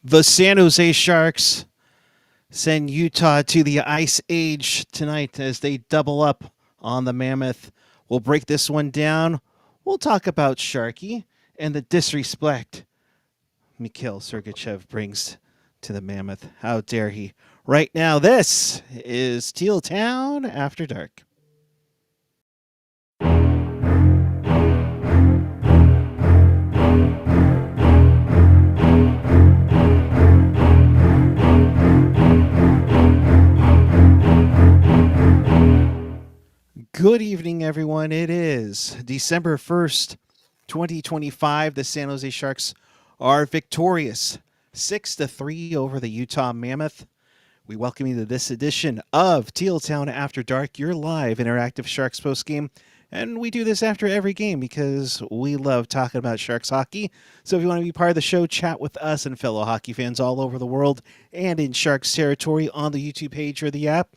The San Jose Sharks send Utah to the Ice Age tonight as they double up on the Mammoth. We'll break this one down. We'll talk about Sharky and the disrespect Mikhail Sergachev brings to the Mammoth. How dare he? Right now, this is Teal Town After Dark. Good evening, everyone. It is December 1st, 2025. The San Jose Sharks are victorious 6-3 over the Utah Mammoth. We welcome you to this edition of Teal Town After Dark, your live interactive Sharks postgame. And we do this after every game because we love talking about Sharks hockey. So if you want to be part of the show, chat with us and fellow hockey fans all over the world and in Sharks territory on the YouTube page or the app.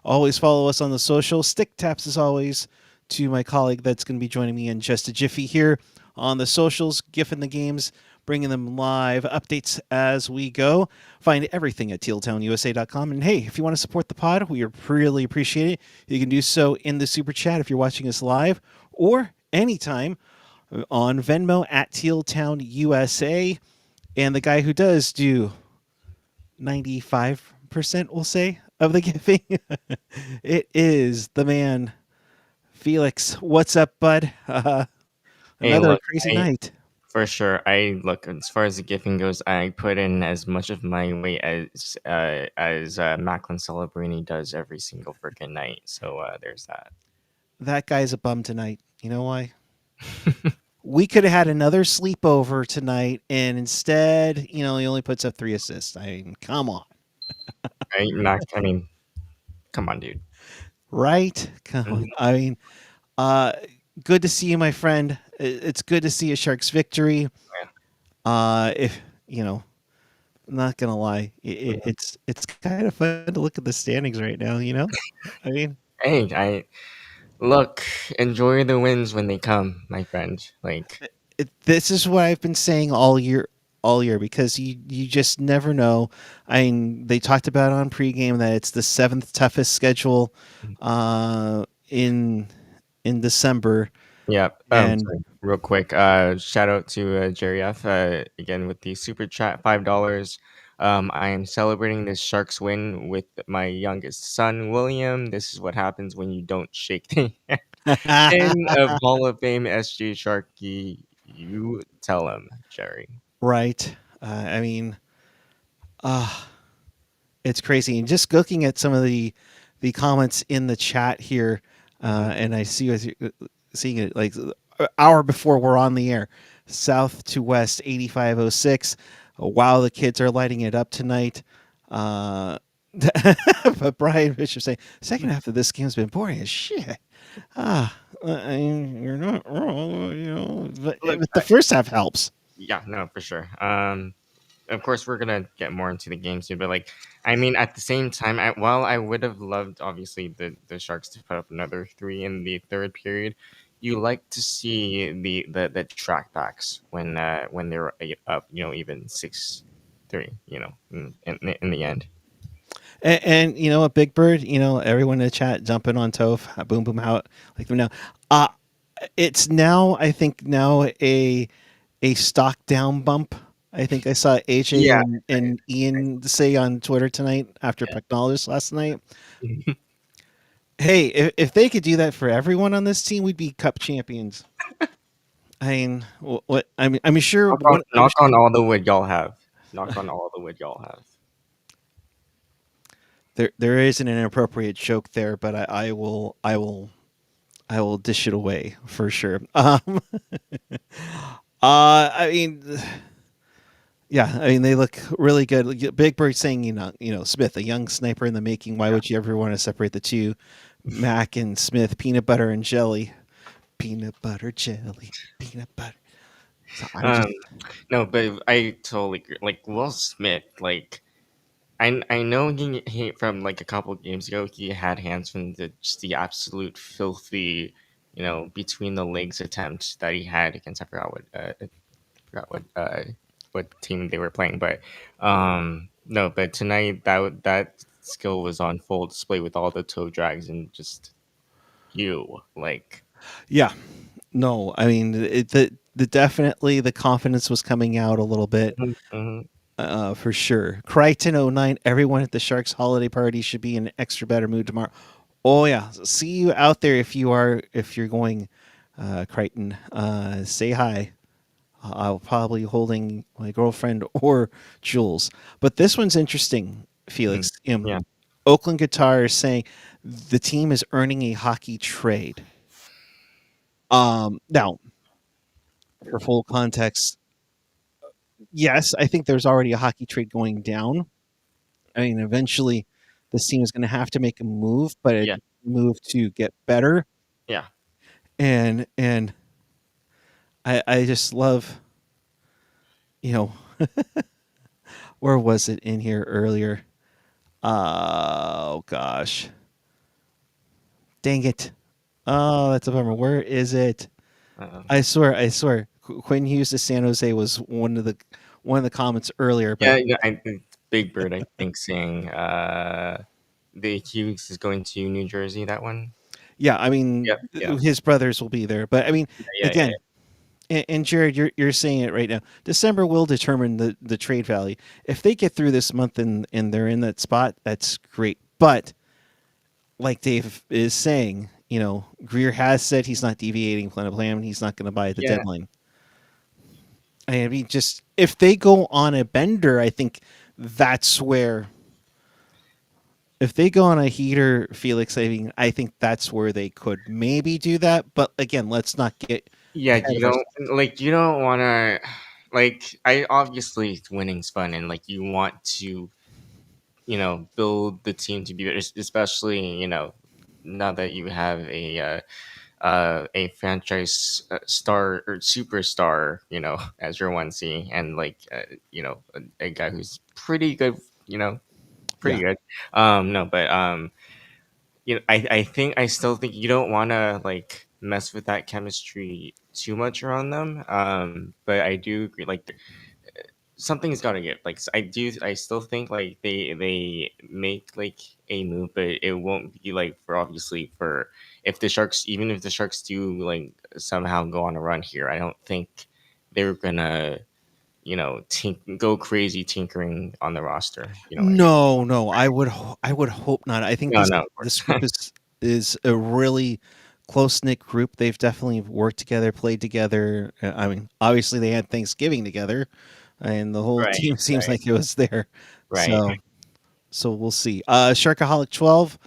Always follow us on the social. Stick taps, as always, to my colleague that's going to be joining me in just a jiffy here on the socials, gifting the games, bringing them live, updates as we go. Find everything at tealtownusa.com. And hey, if you want to support the pod, we really appreciate it. You can do so in the super chat if you're watching us live or anytime on Venmo at tealtownusa. And the guy who does do 95%, we'll say, of the giving, it is the man, Felix. What's up, bud? Hey, Another look, crazy night. for sure. I look as far as the gifting goes. I put in as much of my weight as Macklin Celebrini does every single freaking night. So there's that. That guy's a bum tonight. You know why? We could have had another sleepover tonight, and instead, he only puts up 3 assists. I mean, come on. Right, Mac? I mean, come on, dude. Right? Come on. Mhm. I mean, uh, good to see you, my friend. It's good to see a Sharks victory. If, I'm not going to lie, it's kind of fun to look at the standings right now, I mean, Hey, I look. Enjoy the wins when they come, my friend. Like, this is what I've been saying all year because you just never know. I mean, they talked about on pregame that it's the 7th toughest schedule in December, yeah. and Sorry, real quick. Shout out to Jerry F. Again with the super chat, $5. I am celebrating this Sharks win with my youngest son, William. This is what happens when you don't shake the hand of Hall of Fame SG Sharky. You tell him, Jerry. right. I mean, uh, it's crazy. And just looking at some of the comments in the chat here, and I see seeing it like an hour before we're on the air. South to West 8506. Wow, the kids are lighting it up tonight. But Brian Bishop saying second half of this game's been boring as shit. I mean, you're not wrong, Look, but the first half helps. yeah, no, for sure. Of course, we're gonna get more into the game soon, but like, I mean, at the same time, while I would have loved, obviously, the Sharks to put up another three in the third period, you like to see the track backs when they're up, even 6-3, in the end. And a Big Bird, everyone in the chat jumping on Toph, boom boom out like them now. Uh it's now I think now a stock down bump. I think I saw AJ Yeah, and Ian say on Twitter tonight after Pecknollers last night. yeah. Hey, if they could do that for everyone on this team, we'd be Cup champions. I mean, what? I mean, sure. Knock on all the wood y'all have. Knock on all the wood y'all have. There isn't an inappropriate joke there, but I will dish it away for sure. I mean, yeah, I mean they look really good. Big Bird saying, Smith, a young sniper in the making. Why would you ever want to separate the two? Mac and Smith, peanut butter and jelly, peanut butter jelly, peanut butter. So I'm Um, just no, but I totally agree. Like Will Smith, like I know he from like a couple games ago he had hands from just the absolute filthy, between the legs attempt that he had against I forgot what what team they were playing. But no, but tonight that skill was on full display with all the toe drags and just like Yeah, no, I mean the definitely the confidence was coming out a little bit, mhm, mhm, for sure. Crichton '09. Everyone at the Sharks holiday party should be in an extra better mood tomorrow. Oh yeah, see you out there if you're going, Crichton. Say hi. I'll probably holding my girlfriend or Jules. But this one's interesting, mhm. Felix. Yeah. Oakland Guitar is saying the team is earning a hockey trade. Now, for full context, yes, I think there's already a hockey trade going down. I mean, eventually, this team is going to have to make a move, but a Yeah. move to get better. Yeah. And I just love, you know, where was it in here earlier? Oh gosh, dang it! Oh, that's a bummer. Where is it? Uh, I swear. Quinn Hughes to San Jose was one of the comments earlier, but yeah, yeah, Big Bird, I think, saying the Hughes is going to New Jersey. That one. yeah, I mean, Yep. Yeah. his brothers will be there. But I mean, Yeah. Yeah. again, and Jared, you're saying it right now. December will determine the trade value. If they get through this month and they're in that spot, that's great. But like Dave is saying, Greer has said he's not deviating from the plan. He's not going to buy at the Yeah. deadline. I mean, just if they go on a bender, I think that's where. If they go on a heater, Felix, I think that's where they could maybe do that. But again, let's not get Yeah. ahead You of don't ourselves. like. You don't want to. Like, I obviously winning's fun, and like you want to, build the team to be better, especially now that you have a franchise star or superstar, as your 1C, and like a guy who's pretty good, pretty Yeah. good. No, but I think I still think you don't want to like mess with that chemistry too much around them. But I do agree, like something's got to give. Like I still think like they make like a move, but it won't be like for obviously for if the Sharks, even if the Sharks do like somehow go on a run here, I don't think they're gonna go crazy tinkering on the roster. You know what I mean? No, no, I would hope not. I think No, this no, of this course. group is a really close knit group. They've definitely worked together, played together. I mean, obviously they had Thanksgiving together, and the whole Right, team seems right, like it was there. right. So we'll see. Sharkaholic 12,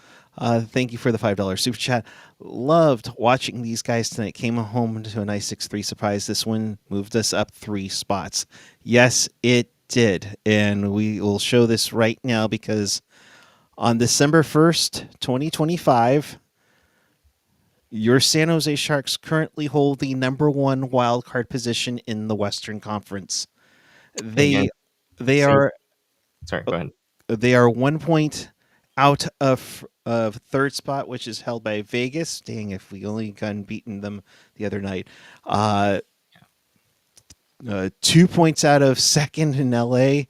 thank you for the $5 super chat. Loved watching these guys tonight. Came home to a nice 6-3 surprise. This win moved us up 3 spots. Yes, it did. And we will show this right now because on December 1st, 2025, your San Jose Sharks currently hold the number one wild card position in the Western Conference. And again, They they same. are Sorry, go ahead. They are 1 point out of third spot, which is held by Vegas. Dang, if we only gotten beaten them the other night. Uh, 2 points out of second in LA,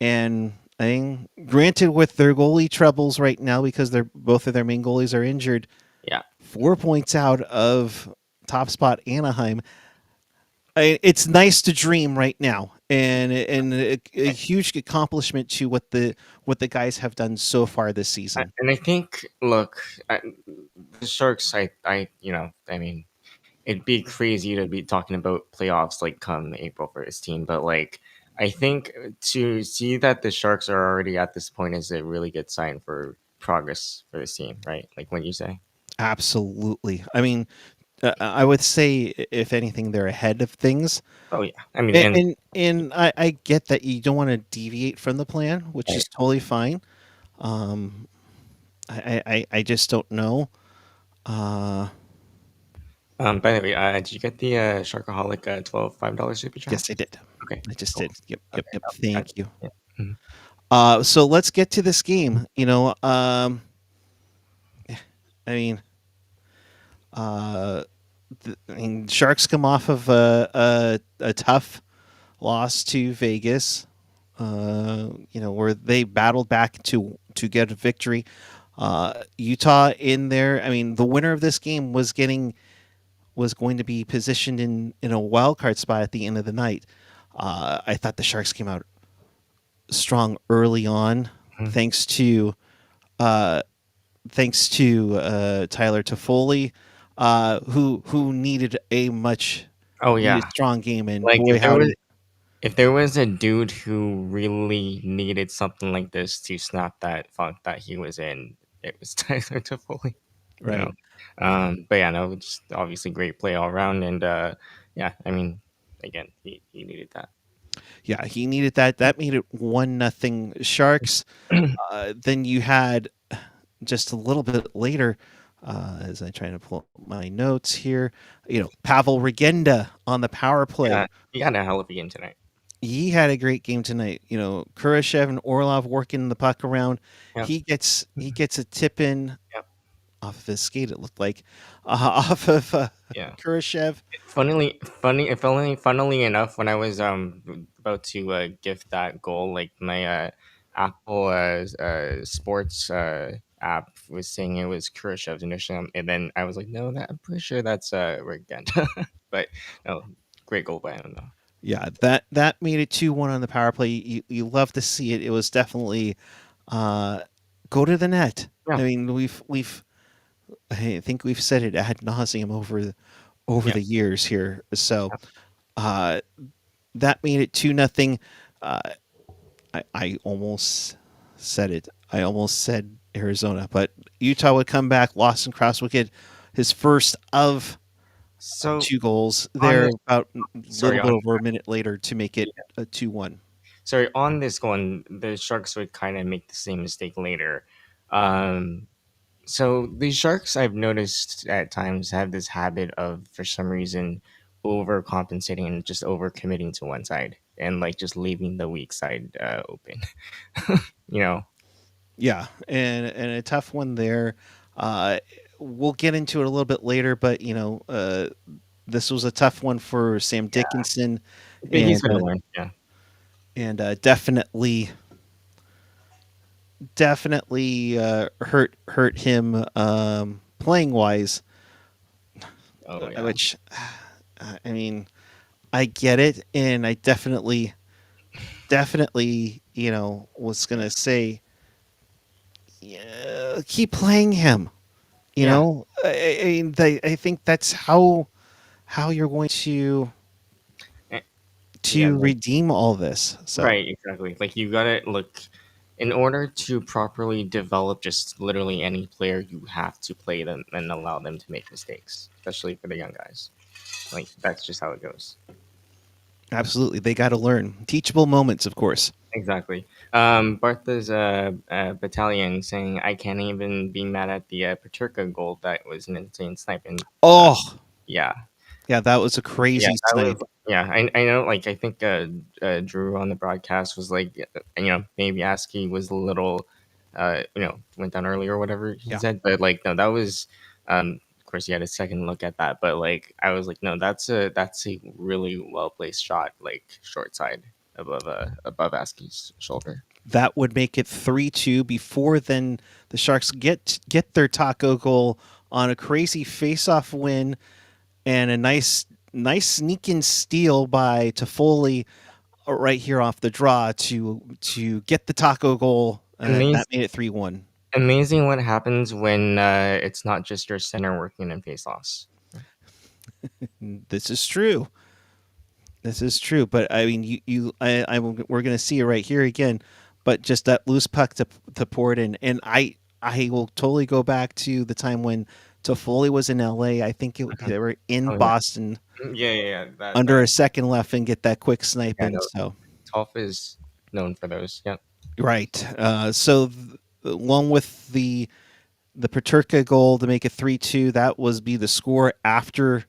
and I think, granted, with their goalie troubles right now because they're both of their main goalies are injured. Yeah. 4 points out of top spot Anaheim. It's nice to dream right now, and a huge accomplishment to what the guys have done so far this season. And I think, look, the Sharks. I mean, it'd be crazy to be talking about playoffs like come April for his team, but like, I think to see that the Sharks are already at this point is a really good sign for progress for this team, right? Like when you say, Absolutely. I mean, I would say if anything, they're ahead of things, oh yeah, I mean, and and I get that you don't want to deviate from the plan, which right. is totally fine. Um, I just don't know. Uh, By the way, did you get the Sharkaholic $5 super chat? yes, I did. Okay, I just cool. did. Yep, yep, Okay, yep. got Thank you. yeah. Mhm. So let's get to this game. I mean, I mean, Sharks come off of a tough lost to Vegas. Where they battled back to get a victory. Utah in there. I mean, the winner of this game was going to be positioned in a wild card spot at the end of the night. I thought the Sharks came out strong early on, Mhm. thanks to uh, Tyler Toffoli, who needed a much Oh needed yeah, strong game, and like boy howdy, if there was a dude who really needed something like this to snap that funk that he was in, it was Tyler Toffoli. You know, right? but yeah, no, just obviously great play all around, and yeah, I mean, again, he needed that. Yeah, he needed that. That made it 1-0 Sharks. Then you had just a little bit later, as I try to pull up my notes here, Pavel Regenda on the power Yeah, play. he had a hell of a game tonight. He had a great game tonight. Kurashev and Orlov working the puck around. Yep. He gets a tip in Yep. off of his skate. It looked like off of Yeah. Kurashev. Funnily enough, when I was about to gift that goal, like my Apple sports app was saying it was Khrushchev's initial, and then I was like, no, I'm pretty sure that's Regent. But no, great goal by him though. Yeah, that made it 2-1 on the power play. You love to see it. It was definitely uh, go to the net. Yeah, I mean, we've I think we've said it ad nauseum over yeah, the years here. So uh, that made it 2-0. Uh, I almost said it. I almost said Arizona, but Utah would come back. Lawson Cross would get his first of So two goals on there this, about a sorry little bit on over a minute later to make it a 2-1. sorry on this one, the Sharks would kind of make the same mistake later. Um, So the sharks, I've noticed at times, have this habit of, for some reason, overcompensating and just overcommitting to one side and like just leaving the weak side open. you know, Yeah, and a tough one there. Uh, we'll get into it a little bit later, but this was a tough one for Sam yeah, Dickinson, but he's and gonna learn. Yeah. definitely hurt him playing wise. Oh yeah. Which I mean, I get it, and I definitely was gonna say, yeah, keep playing him. Yeah. I think that's how you're going to eh, Yeah. Like, redeem all this. So right. Exactly. Like you gotta look. In order to properly develop just literally any player, you have to play them and allow them to make mistakes, especially for the young guys. Like that's just how it goes. absolutely, they got to learn teachable moments, of course. Exactly. Bartha's battalion saying, I can't even be mad at the Paterka goal. That was an insane snipe. And Oh, yeah, yeah, that was a yeah, crazy that was, snipe. yeah, I know, like, I think Drew on the broadcast was like, maybe Askey was a little, went down early or whatever he Yeah, said. But, like, no, that was, of course, he had a second look at that. But, like, I was like, no, that's a really well placed shot, like, short side above Askey's shoulder. that would make it 3-2. Before then, the Sharks get their taco goal on a crazy face-off win and a nice sneak in steal by Toffoli right here off the draw to get the taco goal. That Amazing. made it 3-1. Amazing what happens when it's not just your center working in face-offs. This is true. This is true. But I mean, we're going to see it right here again. But just that loose puck to pour it in, and I will totally go back to the time when Toffoli was in LA. I think Mhm. they were in Oh yeah. Boston Yeah, yeah, yeah. under a second left and get that quick snipe Yeah, in. no, So Toph is known for those. Yeah. right. Along with the Paterka goal to make it 3-2, that was be the score after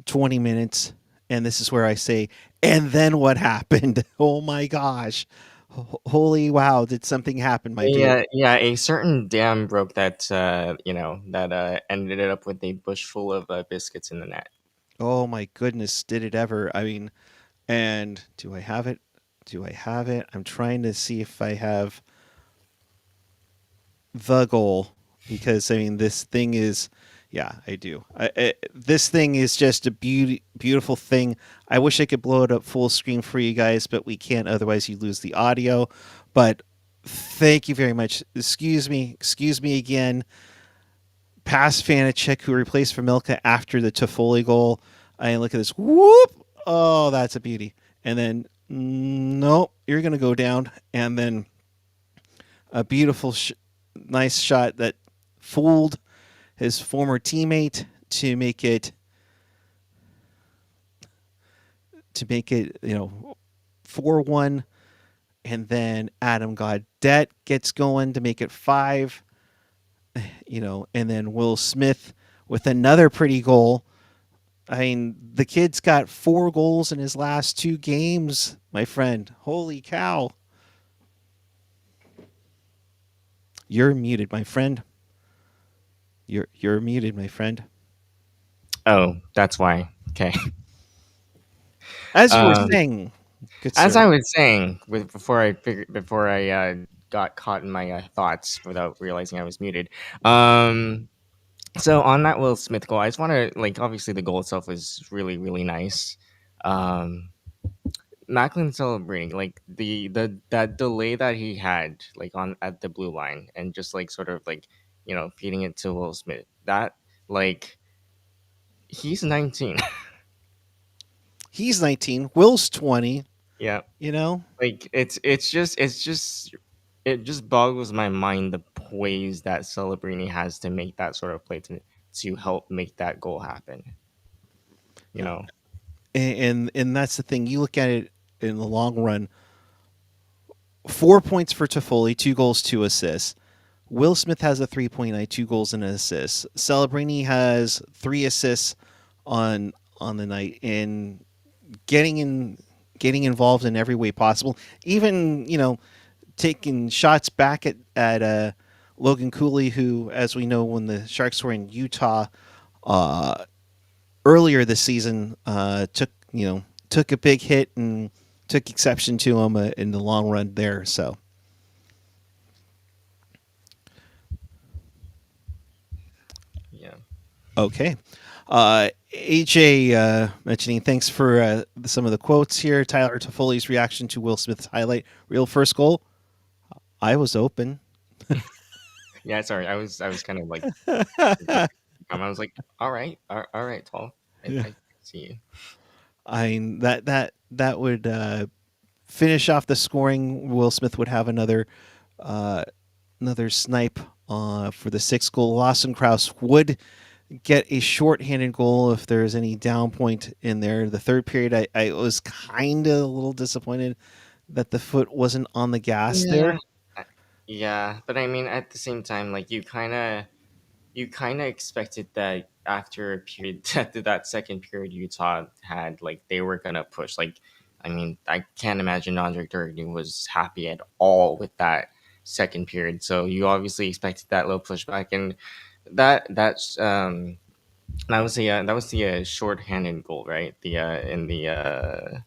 20 minutes. And this is where I say, and then what happened? Oh my gosh. Holy wow, did something happen, my dude? Yeah, yeah. A certain dam broke that. That ended up with a bush full of biscuits in the net. Oh my goodness, did it ever? I mean, And do I have it? Do I have it? I'm trying to see if I have the goal because I mean this thing is yeah, I do. This thing is just a beautiful thing. I wish I could blow it up full screen for you guys, but we can't. Otherwise, you lose the audio. But thank you very much. Excuse me again. Pass Fanachek, who replaced Familka after the Toffoli goal. I look at this. Whoop! Oh, that's a beauty. And then nope, you're gonna go down. And then a beautiful, nice shot that fooled his former teammate to make it 4-1, and then Adam Gaudette gets going to make it 5, and then Will Smith with another pretty goal. I mean, the kid's got 4 goals in his last 2 games, my friend. Holy cow. You're muted, my friend. You're muted, my friend. Oh, that's why. Okay. As you were Um, saying, good as sir. I was saying, before I got caught in my thoughts without realizing I was muted. So on that Will Smith goal, I just want to like obviously the goal itself was really really nice. Um, Macklin celebrating like the that delay that he had like on at the blue line and just like sort of like feeding it to Will Smith. That like he's 19. He's 19. Will's 20. Yeah, You know, like it just boggles my mind the poise that Celebrini has to make that sort of play to help make that goal happen. You yeah. know, And that's the thing. You look at it in the long run. 4 points for Toffoli, 2 goals, 2 assists. Will Smith has a 3.9, 2 goals and an assist. Celebrini has 3 assists on the night and getting in getting involved in every way possible. Even taking shots back at Logan Cooley, who, as we know, when the Sharks were in Utah uh, earlier this season, took a big hit and took exception to him in the long run there. So yeah. okay. AJ mentioning thanks for some of the quotes here. Tyler Toffoli's reaction to Will Smith's highlight real first goal. I was open. Yeah, sorry. I was kind of like I was like, all right, tall. Yeah. I see you. I mean that would finish off the scoring. Will Smith would have uh, another snipe for the 6th goal. Lawson Krause would get a shorthanded goal if there's any down point in there. The third period, I was kind of a little disappointed that the foot wasn't on the gas Yeah. there. Yeah, but I mean, at the same time, like you kind of expected that after a period after that second period Utah had like they were gonna push. Like, I mean, I can't imagine Andre Durgan was happy at all with that second period. So you obviously expected that little pushback, and that's that was the shorthanded goal, right? The in the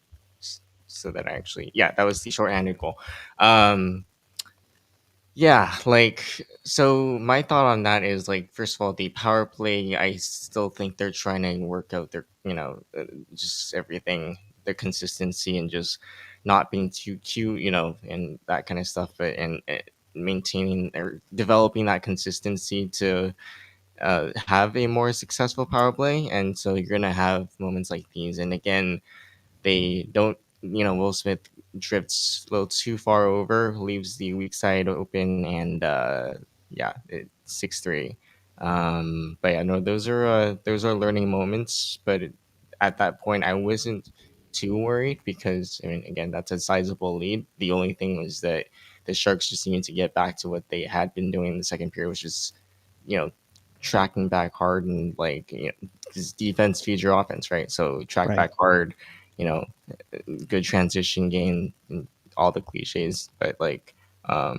so that actually yeah that was the shorthanded goal. Um, yeah, like so my thought on that is like first of all the power play I still think they're trying to work out their just everything the consistency and just not being too cute and that kind of stuff and maintaining or developing that consistency to have a more successful power play and so you're gonna have moments like these and again they don't, Will Smith drifts a little too far over, leaves the weak side open, and yeah, it's 6-3. But yeah, no, those are learning moments. But at that point, I wasn't too worried because I mean, again, that's a sizable lead. The only thing was that the Sharks just needed to get back to what they had been doing in the second period, which is, you know, tracking back hard and like, because defense feeds your offense, right? So track Right. back hard, you know, good transition game, and all the cliches. But like,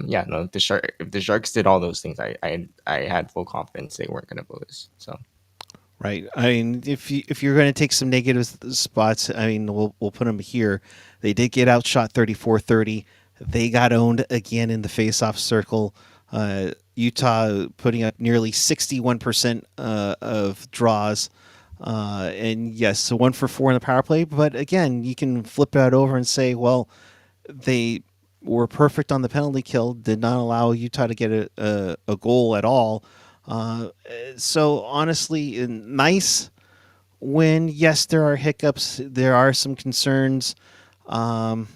yeah, no, if the Sharks did all those things, I had full confidence they weren't going to lose. So Right. I mean, if you're going to take some negative spots, I mean, we'll put them here. They did get outshot 34-30. They got owned again in the face-off circle. Utah putting up nearly 61% of draws. And yes, so 1 for 4 in the power play. But again, you can flip that over and say, well, they were perfect on the penalty kill, did not allow Utah to get a goal at all. Uh, so honestly, nice win. Yes, there are hiccups. There are some concerns. Um,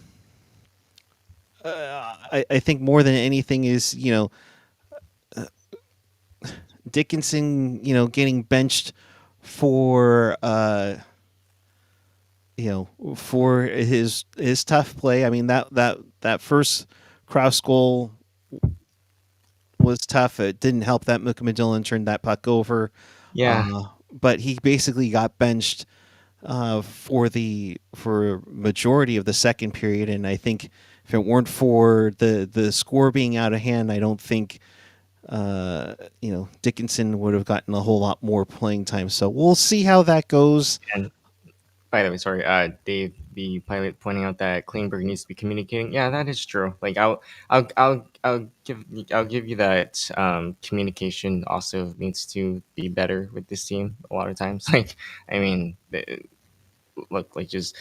I think more than anything is Dickinson getting benched for for his tough play. I mean that first Kraus goal was tough. It didn't help that Mukamadullin turned that puck over, Yeah, but he basically got benched for majority of the second period. And I think if it weren't for the score being out of hand, I don't think Dickinson would have gotten a whole lot more playing time. So we'll see how that goes. and by the way, sorry, Dave, the pilot pointing out that Klingberg needs to be communicating. Yeah, that is true. Like I'll give you that. Communication also needs to be better with this team. A lot of times, like I mean, look, like just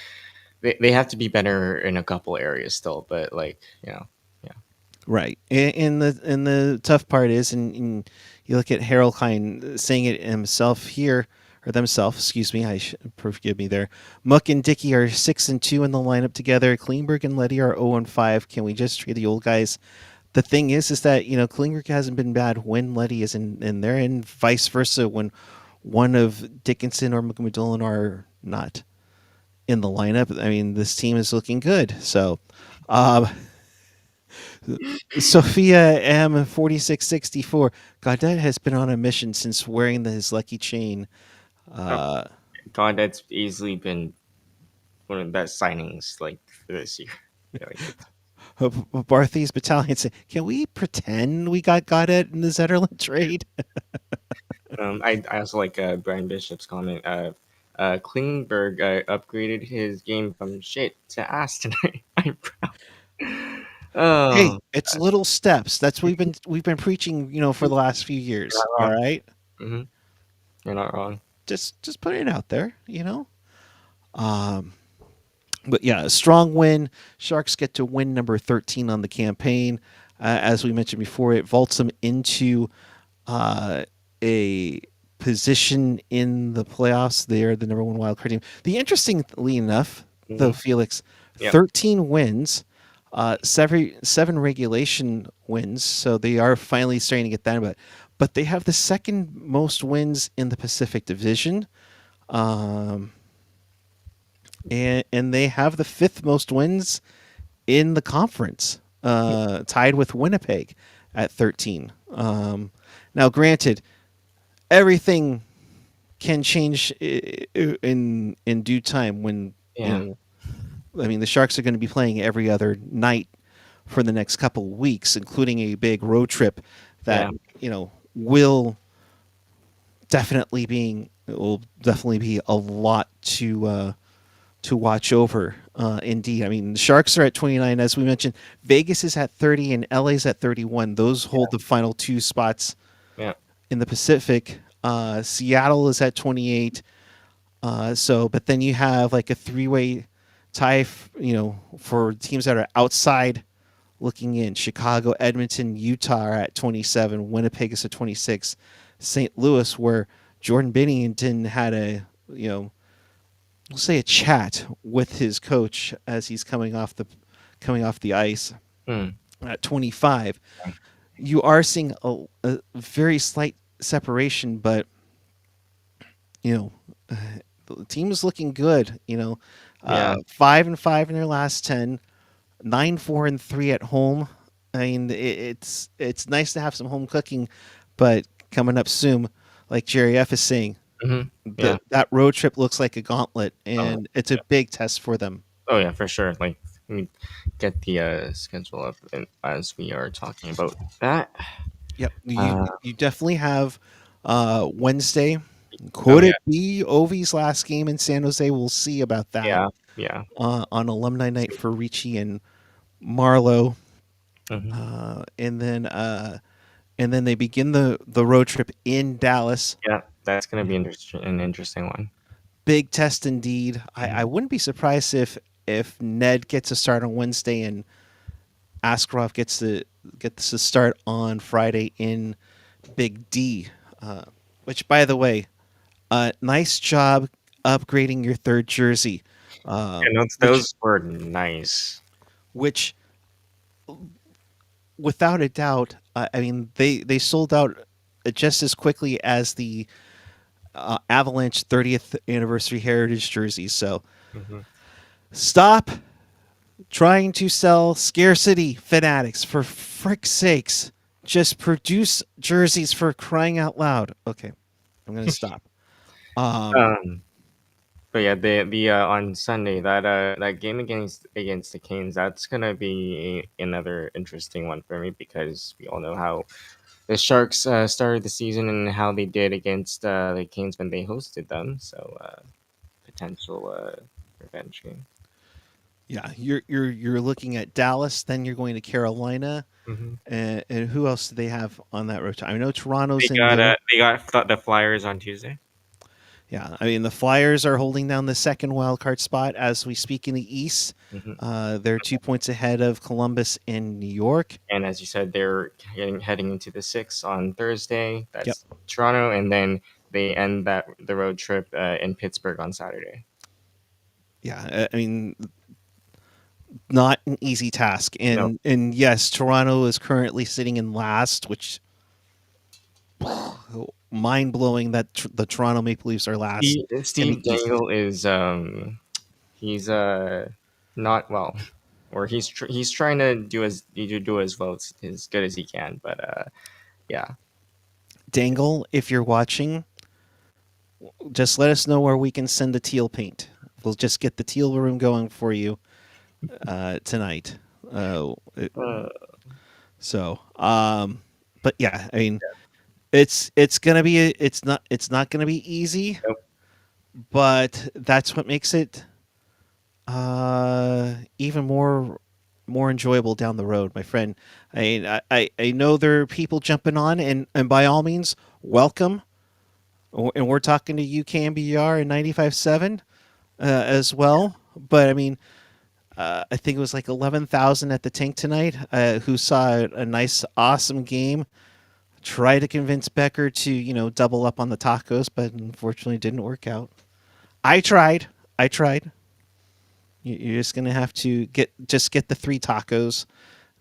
they have to be better in a couple areas still, but like yeah, Right, and the tough part is, and you look at Harold Klein saying it himself here, or themselves, excuse me. Forgive me there. Muck and Dickey are 6-2 in the lineup together. Klingberg and Letty are 0-5. Can we just trade the old guys? The thing is that Klingberg hasn't been bad when Letty is in there, and vice versa when one of Dickinson or McMillan are not in the lineup. I mean, this team is looking good. So, um, Sophia M4664. Goddard has been on a mission since wearing his lucky chain. oh, Uh, God, that's easily been one of the best signings like for this year. Yeah, like Barthy's battalion said, "Can we pretend we got Goddard in the Zetterlund trade?" I also like Brian Bishop's comment. Klingberg upgraded his game from shit to ass tonight. I'm proud. Hey, Oh, it's little steps. That's we've been preaching, for the last few you're years. not All wrong. right, Hmm. You're not wrong. just put it out there. Um, but yeah, a strong win. Sharks get to win number 13 on the campaign. As we mentioned before, it vaults them into uh, a position in the playoffs. They're the number one wild card team. The interestingly enough, though, Hmm. Felix, Yep. 13 wins, seven regulation wins. So they are finally starting to get that. But they have the second most wins in the Pacific Division. Um, and they have the fifth most wins in the conference, tied with Winnipeg at 13. Now, granted, everything can change in due time when Yeah. I mean the Sharks are going to be playing every other night for the next couple of weeks, including a big road trip that Yeah. will definitely be a lot to watch over. Indeed, I mean the Sharks are at 29, as we mentioned. Vegas is at 30, and LA's at 31. Those hold the final two spots Yeah. in the Pacific. Seattle is at 28. But then you have like a three-way tie, for teams that are outside looking in. Chicago, Edmonton, Utah are at 27. Winnipeg is at 26. St. Louis, where Jordan Binnington had we'll say a chat with his coach as he's coming off the ice Mm. at 25. You are seeing a very slight separation, but you know the team is looking good. Yeah. 5-5 in their last 10, 9-4-3 at home. I mean, it's nice to have some home cooking, but coming up soon, like Jerry F is saying, Hmm. Yeah. that road trip looks like a gauntlet, Oh, and it's a big test for them. oh yeah, for sure. Like, let me get the schedule up as we are talking about that. Yep, you Uh, you definitely have Wednesday. Oh Could yeah, it be Ovi's last game in San Jose? We'll see about that yeah, yeah. on alumni night for Ricci and Marlowe, Hmm. and then they begin the road trip in Dallas. Yeah, that's gonna be an interesting one. Big test indeed. I Mhm. wouldn't be surprised if Ned gets a start on Wednesday and Askarov gets the start on Friday in Big D. Uh, which, by the way, nice job upgrading your third jersey. And Which those were nice. which without a doubt, I mean they sold out just as quickly as the Avalanche 30th anniversary heritage jerseys. So Hmm. stop trying to sell scarcity fanatics, for frick's sakes. Just produce jerseys, for crying out loud. Okay, I'm gonna stop. Um, Um, but yeah, the on Sunday that game against the Canes, that's gonna be another interesting one for me because we all know how the Sharks started the season and how they did against the Canes when they hosted them. So potential revenge game. yeah, you're looking at Dallas, then you're going to Carolina, Hmm. and who else do they have on that road? I know Toronto's in there. They got the Flyers on Tuesday. Yeah, I mean the Flyers are holding down the second wild card spot as we speak in the East. Hmm. They're 2 points ahead of Columbus and New York. And as you said, they're heading into the six on Thursday. Yep. That's Toronto, and then they end the road trip in Pittsburgh on Saturday. Yeah, I mean not an easy task, No, and yes, Toronto is currently sitting in last, which mind blowing that the Toronto Maple Leafs are last in the Steve East. Dangle is he's not well, or he's trying to do as well as good as he can, but yeah, Dangle, if you're watching, just let us know where we can send the teal paint. We'll just get the teal room going for you tonight. Uh, uh, but yeah, I mean, it's not gonna be easy, nope. but that's what makes it even more enjoyable down the road, my friend. I know there are people jumping on, and by all means, welcome. And we're talking to UKMBR and 95.7 as well. But I mean, I think it was like 11,000 at the tank tonight who saw a nice, awesome game. Try to convince Becker to, double up on the tacos, but unfortunately didn't work out. I tried. I tried. You're just gonna have to get the 3 tacos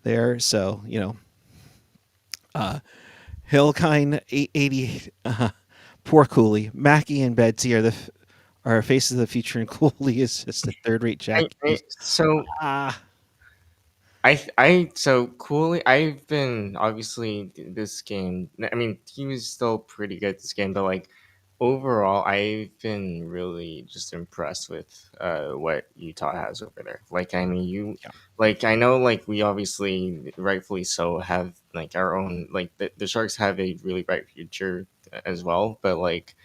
there. So Hillkind 888, poor Cooley, Mackie, and Betsy are faces of the future, and Cooley is just a third rate Jack Hughes. So Ah, so coolly. I've been obviously this game. I mean, he was still pretty good this game, but like overall, I've been really just impressed with what Utah has over there. Like, I mean, yeah, like I know, like we obviously rightfully so have like our own like the Sharks have a really bright future as well, but like,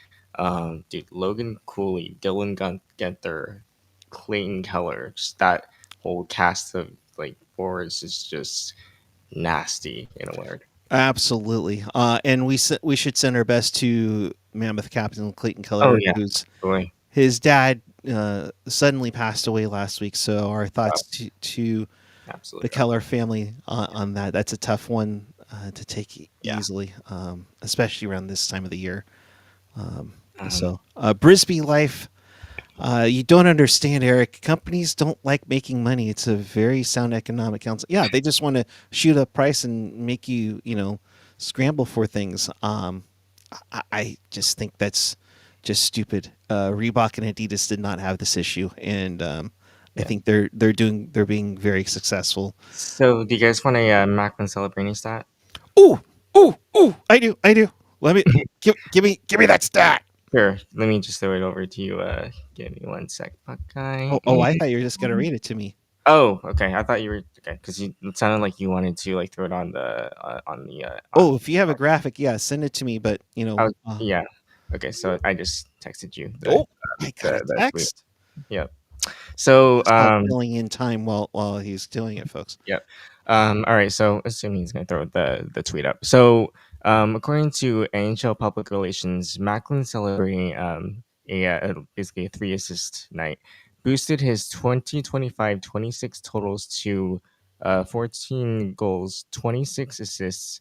dude, Logan Cooley, Genther, Clayton Keller, just that whole cast of like forwards is just nasty in a word. absolutely. And we should send our best to Mammoth Captain Clayton Oh Keller, yeah, who's boy, his dad suddenly passed away last week. So our wow, thoughts to the absolutely rough. Keller family on that. That's a tough one to take Yeah. easily, especially around this time of the year. Um, Um, so Brisbee life. You don't understand, Eric. Companies don't like making money. It's a very sound economic council. Yeah, they just want to shoot up price and make you, scramble for things. I just think that's just stupid. Reebok and Adidas did not have this issue, and I yeah. think they're being very successful. So, do you guys want a Macklin Celebrini stat? Ooh, ooh! I do. Let me give me that stat. Sure. Let me just throw it over to you. Give me one sec, Buckeye. Oh! I thought you were just gonna read it to me. Oh, okay. I thought you were okay because it sounded like you wanted to like throw it on the on. Oh, if you have a graphic, yeah, send it to me. But I was, yeah. Okay, so I just texted you Oh, I got a the tweet. text. Yep. So It's called filling in time while he's doing it, folks. yep. All right. So assuming he's gonna throw the tweet up. So according to NHL Public Relations, Macklin celebrating basically a 3 assist night, boosted his 2025-26 totals to 14 goals, 26 assists,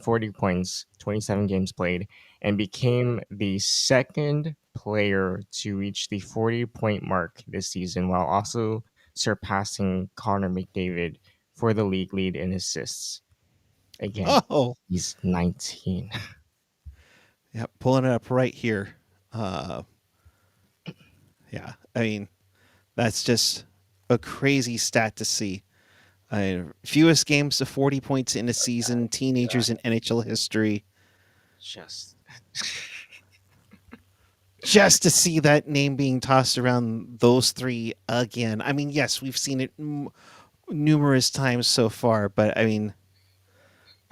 40 points, 27 games played, and became the second player to reach the 40-point mark this season, while also surpassing Connor McDavid for the league lead in assists. Again, Oh, he's 19. yeah, pulling it up right here. Uh, yeah, I mean that's just a crazy stat to see. Fewest games to 40 points in a season, teenagers in NHL history. Just Just to see that name being tossed around those three again. I mean, yes, we've seen it numerous times so far, but I mean,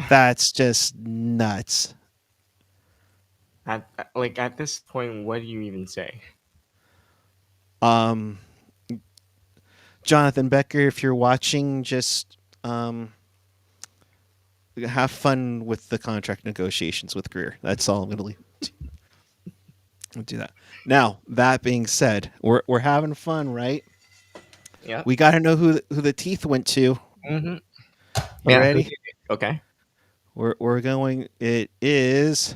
that's just nuts. at this point, what do you even say? Um, Jonathan Becker, if you're watching, just have fun with the contract negotiations with Greer. That's all I'm going to leave. Do that. Now, that being said, we're having fun, right? Yeah. We got to know who the teeth went to. Mm-hmm. You Yeah. Who ready? did it? Okay. We're going. It is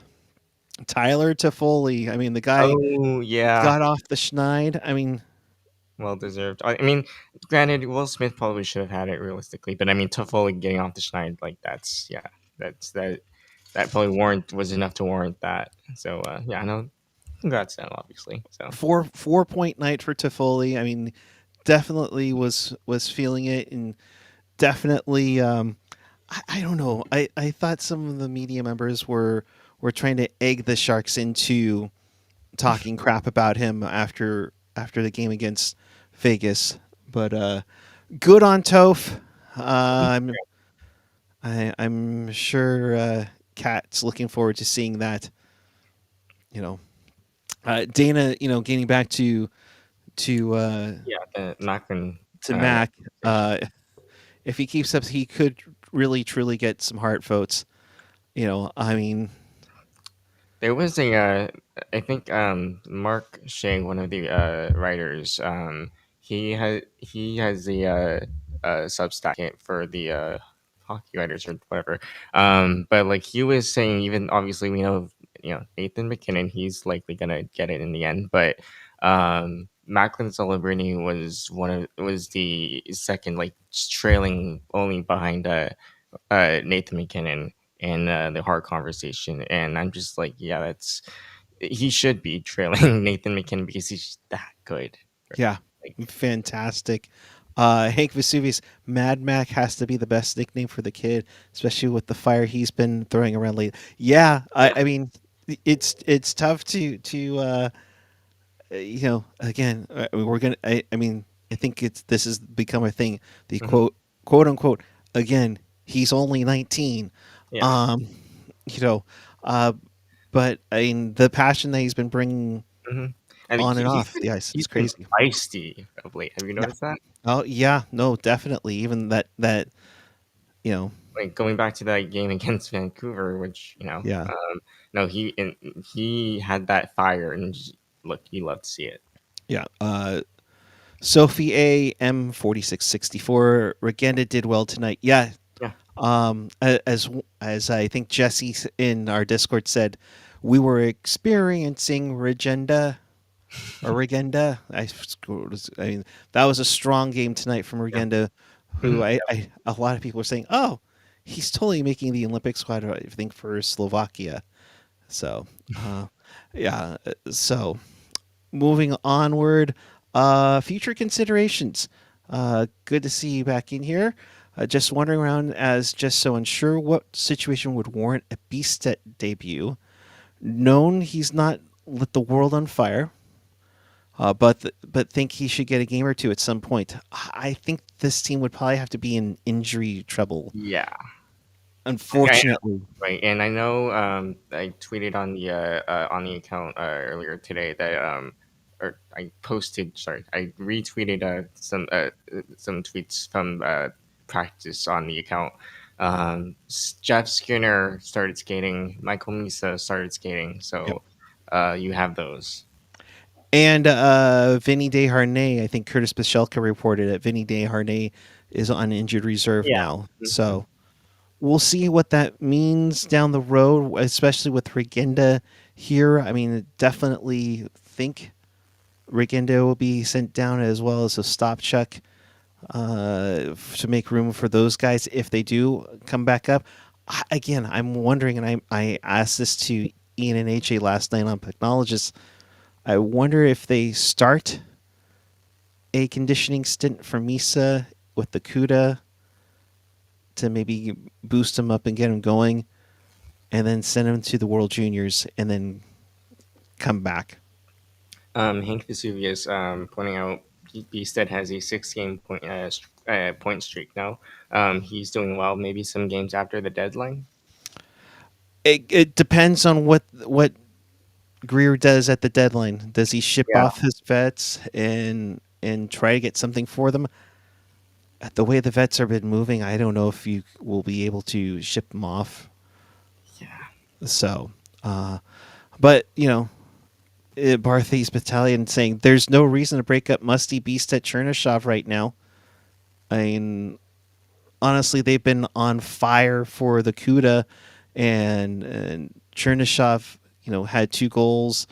Tyler Toffoli. I mean, the guy Oh yeah. got off the schneid. I mean, Well deserved. I mean, granted, Will Smith probably should have had it realistically, but I mean, Toffoli getting off the schneid, like that's yeah, that probably was enough to warrant that. So yeah, I know. Congrats, to them, obviously. So 4 point night for Toffoli. I mean, definitely was feeling it, and definitely. I don't know. I thought some of the media members were trying to egg the Sharks into talking crap about him after the game against Vegas. But good on Toph. I'm sure Kat's looking forward to seeing that. You know, Dana. You know, getting back to yeah, the Macklin to Mac. conversation. If he keeps up, he could really truly get some heart votes. You know, I mean, There was I think Mark Shea, one of the writers, he has a Substack for the hockey writers or whatever. But like he was saying, even obviously we know Nathan McKinnon, he's likely gonna get it in the end, but Macklin Celebrini was the second, like trailing only behind Nathan McKinnon in the hard conversation, and I'm just like, yeah, that's he should be trailing Nathan McKinnon because he's that good. yeah, Like, fantastic. Hank Vesuvius, Mad Mac has to be the best nickname for the kid, especially with the fire he's been throwing around lately. Yeah, yeah, I mean, it's tough to again, we're gonna. I mean, I think this has become a thing. The mhm, quote unquote again. He's only 19. yeah. Um, you know, uh, but I mean, the passion that he's been bringing hmm And on and he's off been the ice is he's been crazy. feisty of late. Have you Yeah. noticed that? Oh yeah. No, definitely. Even that. You know. Like going back to that game against Vancouver, which Yeah. no, he had that fire, and look, you love to see it. Yeah. Sophie A M4664. Regenda did well tonight. Yeah. Yeah, As I think Jesse in our Discord said, we were experiencing Regenda or Regenda. I mean, that was a strong game tonight from yeah, Regenda, who mhm, I a lot of people were saying, oh, he's totally making the Olympic squad. I think for Slovakia. So, yeah. So moving onward, future considerations. Good to see you back in here. Just wandering around as just so unsure what situation would warrant a Beastet debut. Known he's not lit the world on fire, but think he should get a game or two at some point. I think this team would probably have to be in injury trouble. yeah. I, unfortunately. right, and I know I tweeted on the account earlier today that or I posted, sorry, I retweeted some tweets from practice on the account. Jeff Skinner started skating, Michael Misa started skating, Yep. so you have those. And Vinny Desharnais, I think Curtis Pachelka reported it. Vinny Desharnais is on injured reserve Yeah. now. Mhm. So we'll see what that means down the road, especially with Regenda here. I mean, definitely think Regenda will be sent down as well as a stop check to make room for those guys if they do come back up. Again, I'm wondering, and I asked this to Ian and AJ last night on Technologists. I wonder if they start a conditioning stint for Misa with the CUDA to maybe boost him up and get him going, and then send him to the World Juniors and then come back. Hank Vesuvius pointing out Beasted has a 6 game point streak now. He's doing well. Maybe some games after the deadline. It depends on what Greer does at the deadline. Does he ship Yeah, off his vets and try to get something for them? The way the vets have been moving, I don't know if you will be able to ship them off. yeah. So, but Barthes Battalion saying there's no reason to break up Musty Beast at Chernyshov right now. I mean, honestly, they've been on fire for the CUDA, and Chernyshov, had 2 goals.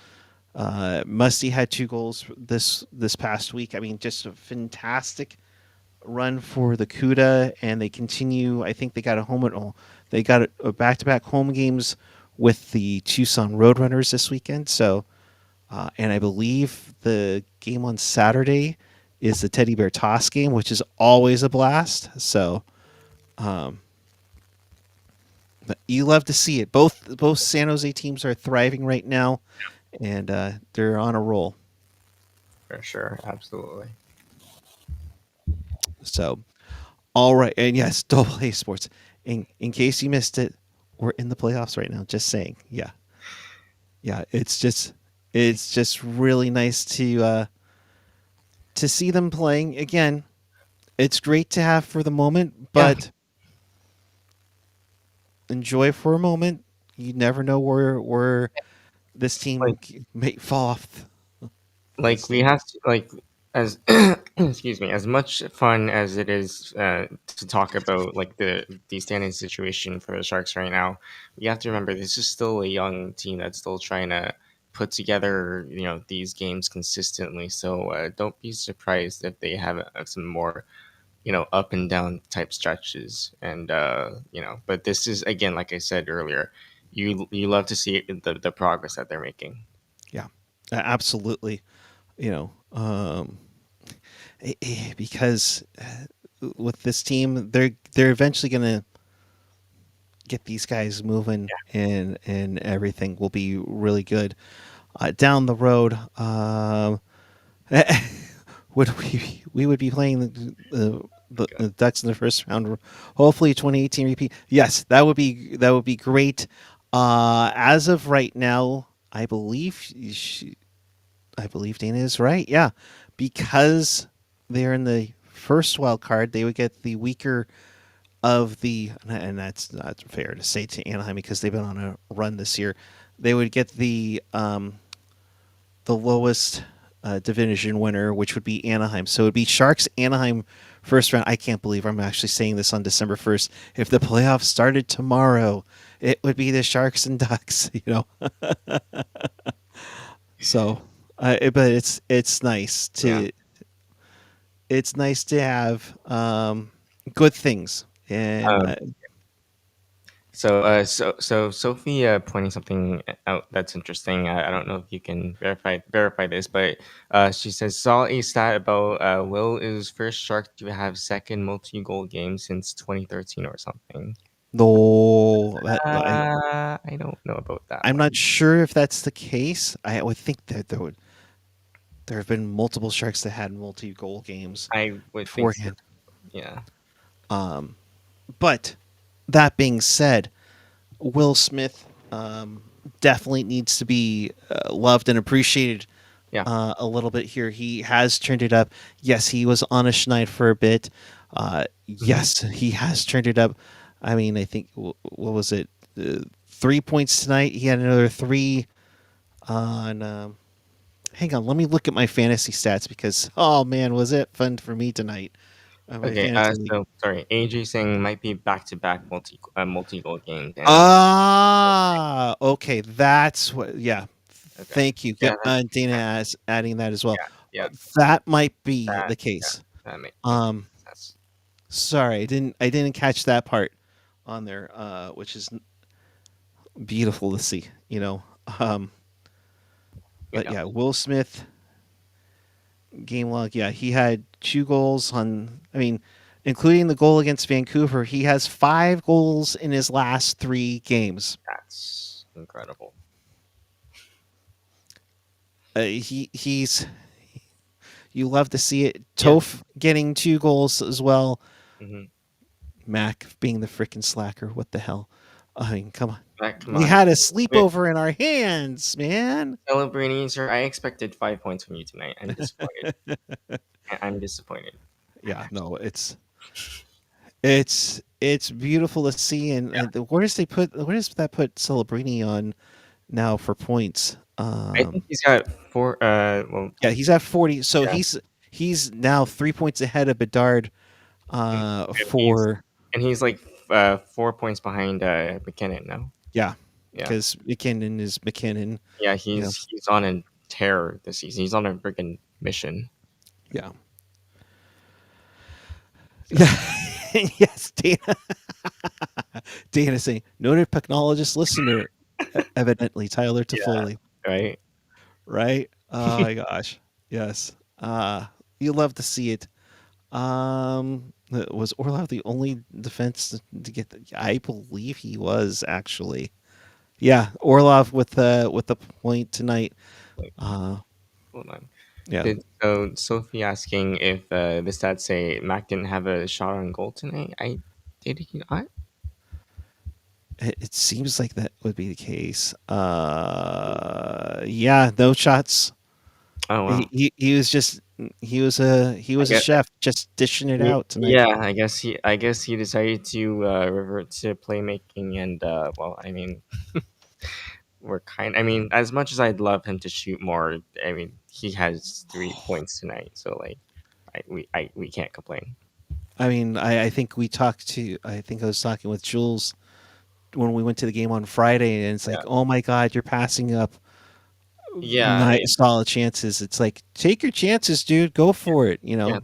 Musty had 2 goals this past week. I mean, just a fantastic run for the CUDA, and they continue. I think they got a home at home. They got a back-to-back home games with the Tucson Roadrunners this weekend. So, and I believe the game on Saturday is the Teddy Bear Toss game, which is always a blast. So, but you love to see it. Both San Jose teams are thriving right now, and they're on a roll. For sure, absolutely. So, all right, and yes, Double A Sports. In case you missed it, we're in the playoffs right now. Just saying, yeah, yeah. It's just really nice to see them playing again. It's great to have for the moment, Yeah, but enjoy for a moment. You never know where this like team may fall off the we standings. have to as excuse me, as much fun as it is to talk about like the standing situation for the Sharks right now. We have to remember this is still a young team that's still trying to put together these games consistently. So don't be surprised if they have some more up and down type stretches. And but this is, again, like I said earlier, you love to see the progress that they're making. Yeah, absolutely. You know, because with this team, they're eventually gonna get these guys moving, and everything will be really good down the road. Would we would be playing the Ducks in the first round? Hopefully, 2018 repeat. Yes, that would be great. As of right now, I believe Dana is right. Yeah, because they're in the first wild card, they would get the weaker of the, and that's not fair to say to Anaheim because they've been on a run this year. They would get the lowest division winner, which would be Anaheim. So it would be Sharks Anaheim first round. I can't believe I'm actually saying this on December 1st. If the playoffs started tomorrow, it would be the Sharks and Ducks. So, but it's nice Yeah. to have good things, and Um, so Sophie pointing something out that's interesting. I don't know if you can verify this, but she says saw a stat about Will is first Shark to have second multi-goal game since 2013 or something. though I don't know about that I'm one. not sure if that's the case. I would think that there have been multiple Sharks that had multi-goal games I would think so. beforehand. Yeah. Um, but that being said, Will Smith definitely needs to be loved and appreciated Yeah. a little bit here. He has turned it up. Yes, he was on a schneid for a bit. Hmm. Yes, he has turned it up. I mean, I think what was it? 3 points tonight. He had another three on. Hang on, let me look at my fantasy stats because oh man, was it fun for me tonight on my Okay. fantasy league. So sorry, AJ saying might be back-to-back multi goal games, and Ah, okay, that's what. Yeah, okay. thank you. Yeah. Yep, Dana as adding that as well. Yeah. Yeah. That might be That. the Yeah. case. That makes Um, sense. sorry, I didn't catch that part on there, which is beautiful to see. Um, You but know. yeah, Will Smith game log. Yeah, he had 2 goals on. I mean, including the goal against Vancouver, he has 5 goals in his last 3 games. That's incredible. He's you love to see it. Yeah. Toph getting 2 goals as well. Hmm. Mac being the freaking slacker. What the hell? I mean, come on. Come We on. had a Wait, sleepover in our hands, man. celebrating, sir. I expected 5 points from you tonight. I'm disappointed. I'm disappointed. Yeah, no, it's beautiful to see, and where does that put Celebrini on now for points? I think he's got four. Well, Yeah, he's at 40, so yeah, he's now 3 points ahead of Bedard and, and he's for and he's like 4 points behind McKinnon now. yeah, Yeah, because McKinnon is McKinnon. yeah. You know, He's on a tear this season. He's on a freaking mission. yeah, So yeah. Yes, Dana saying noted technologist listener, evidently Tyler yeah, Toffoli, right. right? Oh my gosh, yes. You love to see it. Was Orlov the only defense to get? I believe he was actually. Yeah, Orlov with the point tonight. Wait, Uh, hold on. yeah, So Sophie asking if the stats say Mac didn't have a shot on goal tonight. I did he not? it seems like that would be the case. Yeah, no shots. Oh He, wow. he he was just he I was a guess. chef just dishing it out tonight. Yeah, I guess he decided to revert to playmaking and well, I mean, I mean, as much as I'd love him to shoot more, I mean, he has 3 points tonight, so like we can't complain. I mean, I think we talked to. I think I was talking with Jules when we went to the game on Friday, and it's like, Yeah. oh my God, you're passing up Yeah, I mean, solid chances. It's like, take your chances, dude. Go for it. yeah,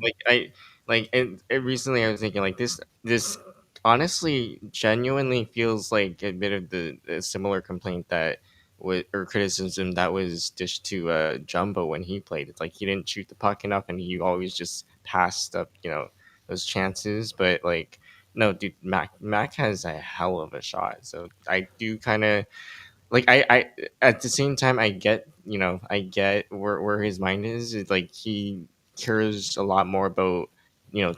recently I was thinking like this honestly genuinely feels like a bit of the similar complaint that or criticism that was dished to Jumbo when he played. It's like he didn't shoot the puck enough and he always just passed up, those chances. But like no, dude, Mac has a hell of a shot. So I do kind of like I at the same time I get where his mind is. It's like he cares a lot more about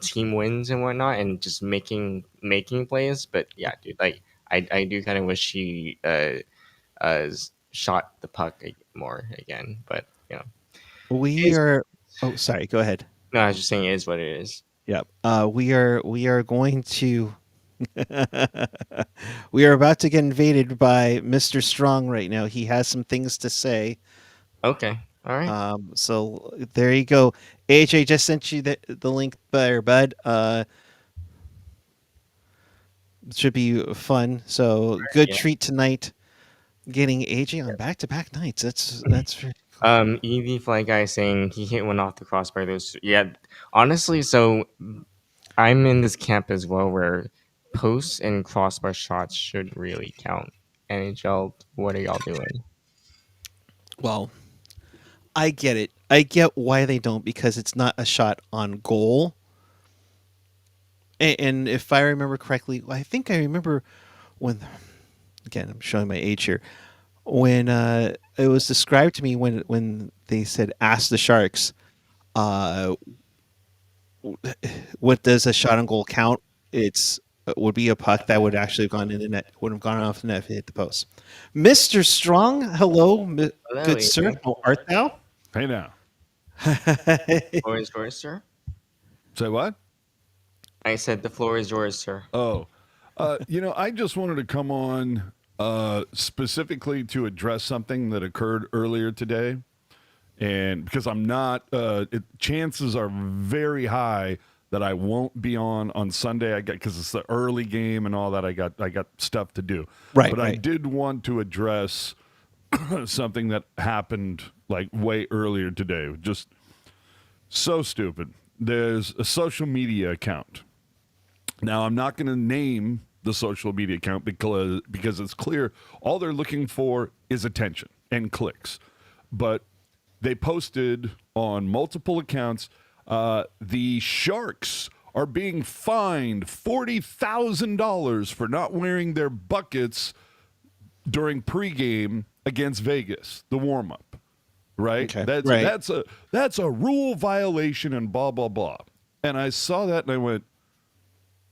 team wins and whatnot and just making plays. But yeah, dude, like I do kind of wish he shot the puck more again. But it We is are. Oh, sorry. Go ahead. no, I was just saying it is what it is. Yep. We are going to. We are about to get invaded by Mr. Strong right now. He has some things to say. Okay, all right. So there you go. AJ just sent you the link there, bud. It should be fun. So good Yeah. treat tonight. Getting AJ on back to back nights. That's very cool. EV Fly Guy saying he hit one off the crossbar. Those, yeah, honestly. So I'm in this camp as well, where posts and crossbar shots should really count. NHL, what are y'all doing? Well, I get it. I get why they don't because it's not a shot on goal. And if I remember correctly, I think I remember when. Again, I'm showing my age here. When it was described to me when they said ask the Sharks, uh, what does a shot on goal count? It's would be a puck that would actually have gone in the net, would have gone off the net if it hit the post. Mr. Strong, hello, Hello, good sir. Adrian. How art thou? Hey now. Floor is yours, sir. Say what? I said the floor is yours, sir. Oh, I just wanted to come on specifically to address something that occurred earlier today. And because I'm not, chances are very high that I won't be on Sunday. Because it's the early game and all that. I got stuff to do. Right, But I right. did want to address something that happened like way earlier today. Just so stupid. There's a social media account. Now, I'm not going to name the social media account because it's clear all they're looking for is attention and clicks. But they posted on multiple accounts, the Sharks are being fined $40,000 for not wearing their buckets during pregame against Vegas, the warm-up. Right? Okay, right. That's a rule violation and blah, blah, blah. And I saw that and I went,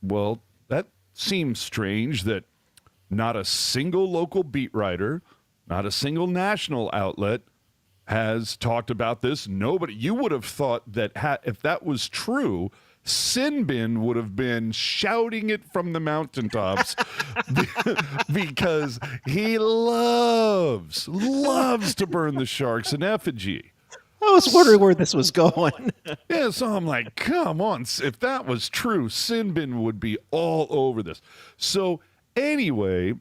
well, that seems strange that not a single local beat writer, not a single national outlet has talked about this. Nobody, you would have thought that if that was true, Sinbin would have been shouting it from the mountaintops because he loves to burn the Sharks in effigy. I was wondering where this was going. Yeah, so I'm like, come on. If that was true, Sinbin would be all over this. So anyway,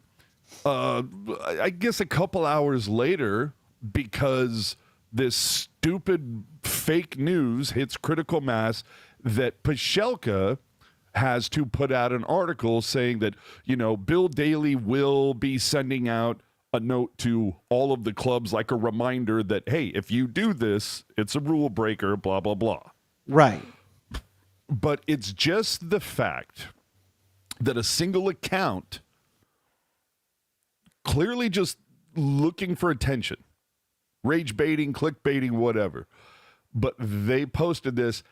I guess a couple hours later, because this stupid fake news hits critical mass, that Pashelka has to put out an article saying that, Bill Daly will be sending out a note to all of the clubs like a reminder that, hey, if you do this, it's a rule breaker, blah, blah, blah. Right. But it's just the fact that a single account clearly just looking for attention, rage baiting, clickbaiting, whatever. But they posted this,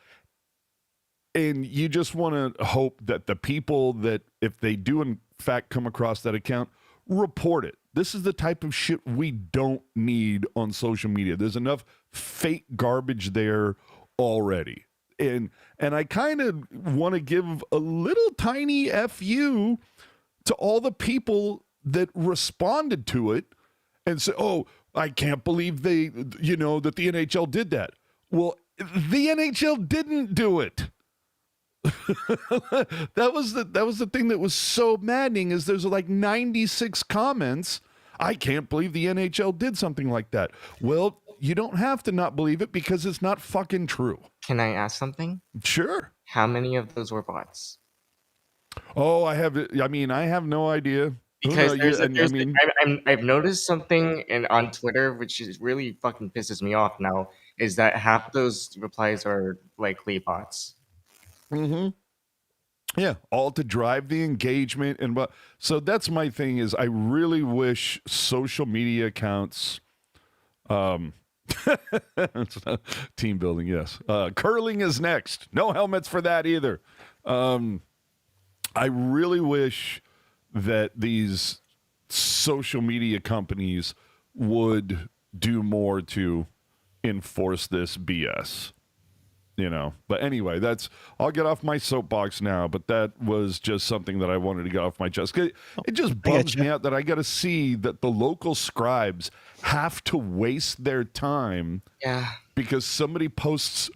and you just want to hope that the people that, if they do in fact come across that account, report it. This is the type of shit we don't need on social media. There's enough fake garbage there already. And I kind of want to give a little tiny FU to all the people that responded to it and say, oh, I can't believe that the NHL did that. Well, the NHL didn't do it. That was the thing that was so maddening, is there's like 96 comments. I can't believe the NHL did something like that. Well, you don't have to not believe it because it's not fucking true. Can I ask something? Sure. How many of those were bots? Oh, I have no idea. Because I I've noticed something on Twitter which is really fucking pisses me off now, is that half those replies are likely bots. Yeah, all to drive the engagement and what. So that's my thing, is I really wish social media accounts, team building, yes. Curling is next. No helmets for that either. I really wish that these social media companies would do more to enforce this BS. But anyway, I'll get off my soapbox now, but that was just something that I wanted to get off my chest. It just bums me out that I got to see that the local scribes have to waste their time because somebody posts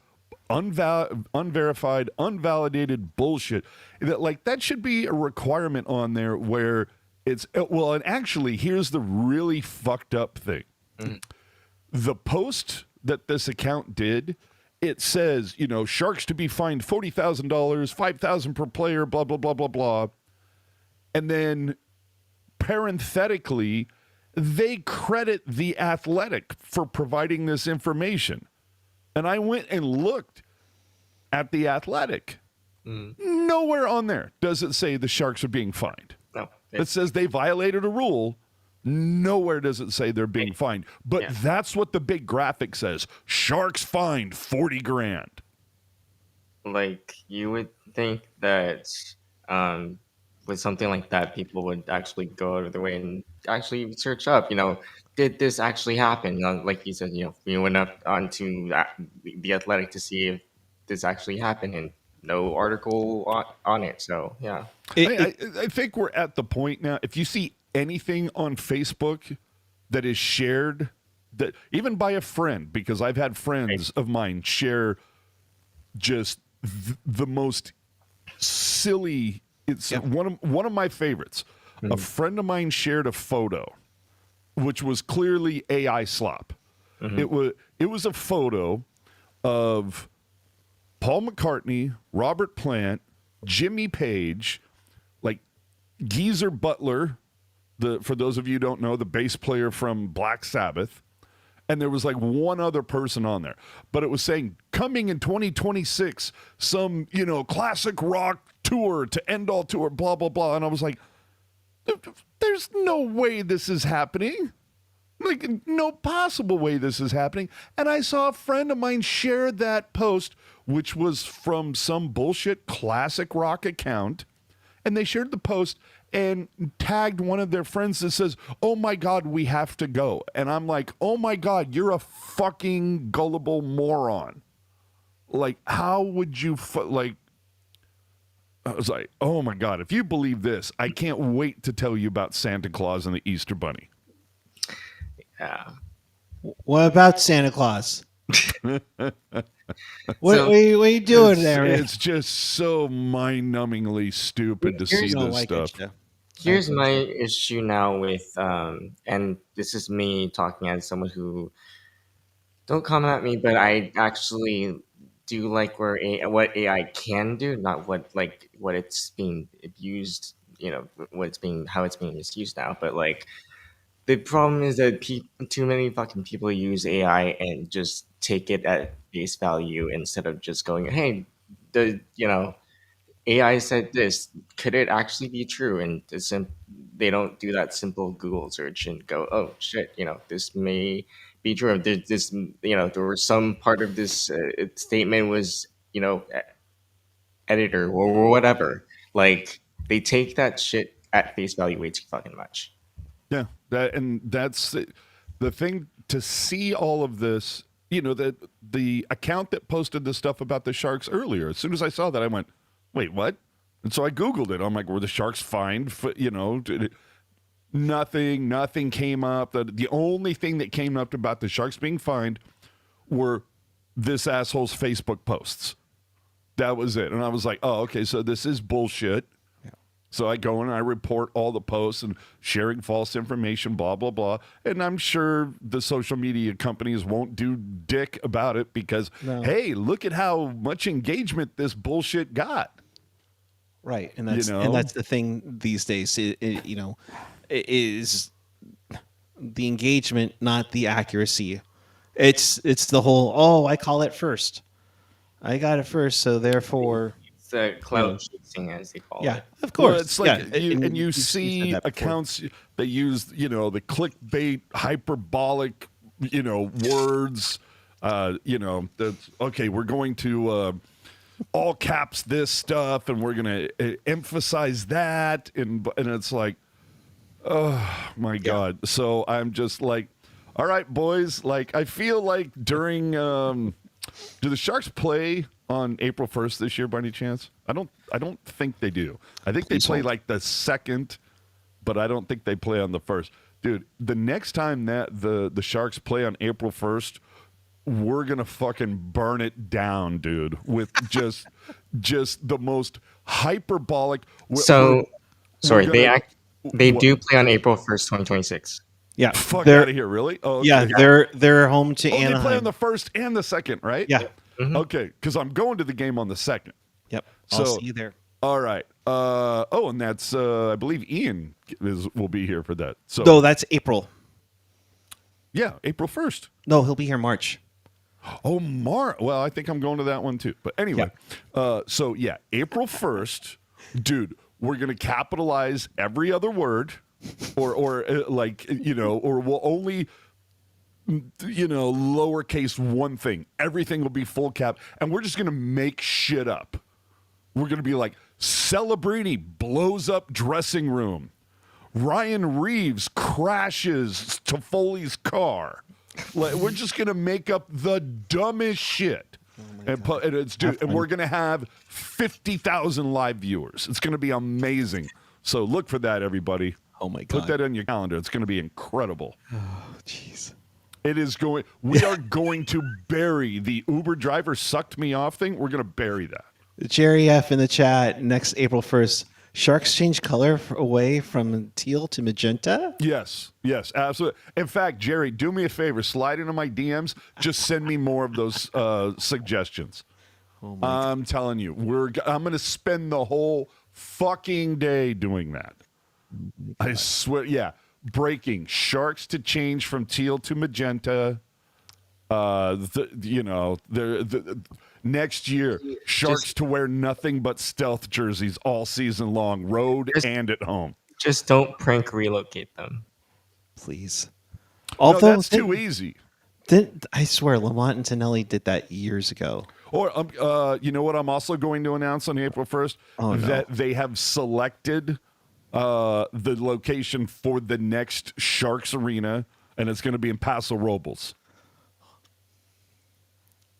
unverified, unvalidated bullshit. That should be a requirement on there where it's, well, and actually, here's the really fucked up thing. The post that this account did, it says, Sharks to be fined $40,000, $5,000 per player, blah, blah, blah, blah, blah. And then parenthetically, they credit The Athletic for providing this information. And I went and looked at The Athletic. Nowhere on there does it say the Sharks are being fined. No. It says they violated a rule. Nowhere does it say they're being fined. But that's what the big graphic says. Sharks fined 40 grand. Like, you would think that with something like that, people would actually go out of their way and actually search up, did this actually happen? Like you said, we went up onto the Athletic to see if this actually happened, and no article on it. So yeah. I think we're at the point now. If you see anything on Facebook that is shared, that even by a friend, because I've had friends of mine share just the most silly. It's one of my favorites. A friend of mine shared a photo, which was clearly AI slop. It was a photo of Paul McCartney, Robert Plant, Jimmy Page, like Geezer Butler, for those of you who don't know, the bass player from Black Sabbath. And there was like one other person on there. But it was saying, coming in 2026, some, classic rock tour to end all tour, blah, blah, blah. And I was like, there's no way this is happening. Like, no possible way this is happening. And I saw a friend of mine share that post, which was from some bullshit classic rock account. And they shared the post and tagged one of their friends that says, "Oh my God, we have to go." And I'm like, "Oh my God, you're a fucking gullible moron." Like, how would you, I was like, "Oh my God, if you believe this, I can't wait to tell you about Santa Claus and the Easter Bunny." Yeah. What about Santa Claus? What are you doing there? It's just so mind-numbingly stupid to see this stuff. Here's my issue now with, and this is me talking as someone who, don't comment at me, but I actually do like what AI can do, not what it's being abused, how it's being misused now. But like, the problem is that too many fucking people use AI and just take it at face value instead of just going, hey, AI said this. Could it actually be true? And they don't do that simple Google search and go, oh shit, this may be true. There was some part of this statement was, editor or whatever. Like, they take that shit at face value way too fucking much. Yeah, that's the thing, to see all of this. The account that posted the stuff about the Sharks earlier. As soon as I saw that, I went, "Wait, what?" And so I Googled it. I'm like, "Were the Sharks fined?" Nothing came up. The only thing that came up about the Sharks being fined were this asshole's Facebook posts. That was it. And I was like, "Oh, okay, so this is bullshit." So I go and I report all the posts and sharing false information, blah, blah, blah. And I'm sure the social media companies won't do dick about it because, hey, look at how much engagement this bullshit got. Right. And that's the thing these days, is the engagement, not the accuracy. It's the whole, I call it first. I got it first, so therefore... The cloud chasing, as they call it. Yeah, of course. Well, it's like, you see accounts that use, the clickbait, hyperbolic, words. That's okay. We're going to all caps this stuff, and we're going to emphasize that, and it's like, oh my God. So I'm just like, all right, boys. Like, I feel like during, do the Sharks play on April 1st this year by any chance? I don't think they do. I think they play like the 2nd, but I don't think they play on the 1st. Dude, the next time that the Sharks play on April 1st, we're going to fucking burn it down, dude, with just the most hyperbolic. Sorry, they do play on April 1st, 2026. Yeah. Fuck out of here, really? Oh, okay. Yeah, they're home to Anaheim. They play on the 1st and the 2nd, right? Yeah. Mm-hmm. Okay, because I'm going to the game on the 2nd. Yep. I'll see you there. All right. And that's I believe Ian will be here for that. So No, that's April. Yeah, April 1st. No, he'll be here March. Oh, Well, I think I'm going to that one too. But anyway, so yeah, April 1st, dude, we're gonna capitalize every other word, or we'll only lowercase one thing. Everything will be full cap, and we're just gonna make shit up. We're going to be like, Celebrini blows up dressing room. Ryan Reeves crashes Toffoli's car. Like, we're just going to make up the dumbest shit. And we're going to have 50,000 live viewers. It's going to be amazing. So look for that, everybody. Oh, my God. Put that on your calendar. It's going to be incredible. Oh, jeez. It is going. We are going to bury the Uber driver sucked me off thing. We're going to bury that. Jerry F in the chat, next April 1st, Sharks change color away from teal to magenta? Yes, absolutely. In fact, Jerry, do me a favor. Slide into my DMs. Just send me more of those suggestions. Oh my God. I'm telling you, I'm going to spend the whole fucking day doing that. I swear. Yeah. Breaking. Sharks to change from teal to magenta. Next year, Sharks to wear nothing but stealth jerseys all season long, road and at home. Just don't prank relocate them. Please. No, that's too easy. I swear, Lamont and Tonelli did that years ago. Or, you know what I'm also going to announce on April 1st? Oh, no. That they have selected the location for the next Sharks arena, and it's going to be in Paso Robles.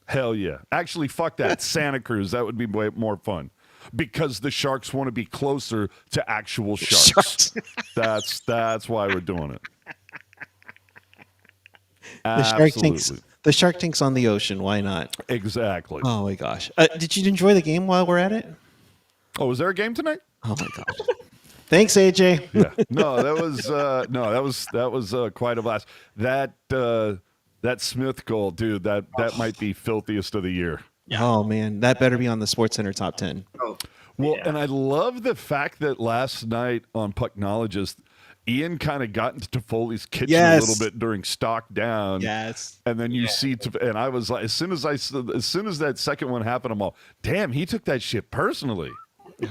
Hell yeah. Actually, fuck that. Santa Cruz. That would be way more fun. Because the Sharks want to be closer to actual sharks. That's why we're doing it. The Shark Tank's on the ocean. Why not? Exactly. Oh my gosh. Did you enjoy the game while we're at it? Oh, was there a game tonight? Oh my gosh. Thanks, AJ. Yeah. No, that was quite a blast. That Smith goal, dude, that might be filthiest of the year. Yeah. Oh man, that better be on the Sports Center top 10. Oh, well, yeah. And I love the fact that last night on Pucknologist, Ian kind of got into Toffoli's kitchen a little bit during stock down. Yes. And then you see, and I was like, as soon as that second one happened, I'm all, damn, he took that shit personally. Oh, yeah.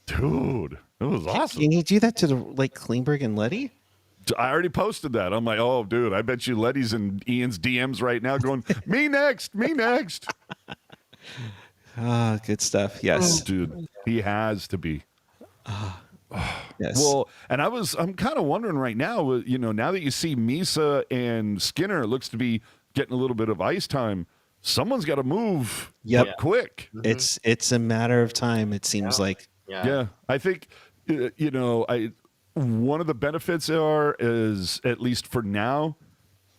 Dude, it was awesome. Can you do that to Klingberg and Letty? I already posted that. I'm like, oh, dude, I bet you Letty's in Ian's DMs right now going, me next, me next. Good stuff. Yes. Dude, he has to be. Yes. Well, and I'm kind of wondering right now, now that you see Misa and Skinner, it looks to be getting a little bit of ice time. Someone's got to move quick. It's a matter of time, it seems like. Yeah. I think, one of the benefits is, at least for now,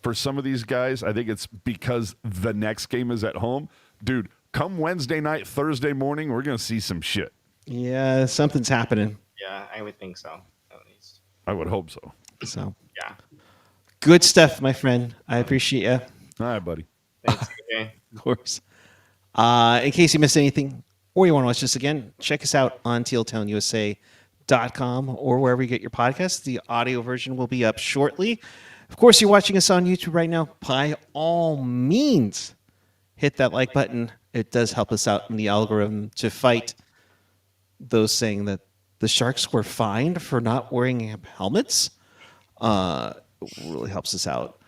for some of these guys, I think it's because the next game is at home. Dude, come Wednesday night, Thursday morning, we're going to see some shit. Yeah, something's happening. Yeah, I would think so, at least. I would hope so. So, yeah. Good stuff, my friend. I appreciate you. All right, buddy. Thanks, AJ. Of course. In case you missed anything or you want to watch this again, check us out on tealtownusa.com or wherever you get your podcasts. The audio version will be up shortly. Of course, you're watching us on YouTube right now. By all means, hit that like button. It does help us out in the algorithm to fight those saying that the Sharks were fined for not wearing helmets. It really helps us out.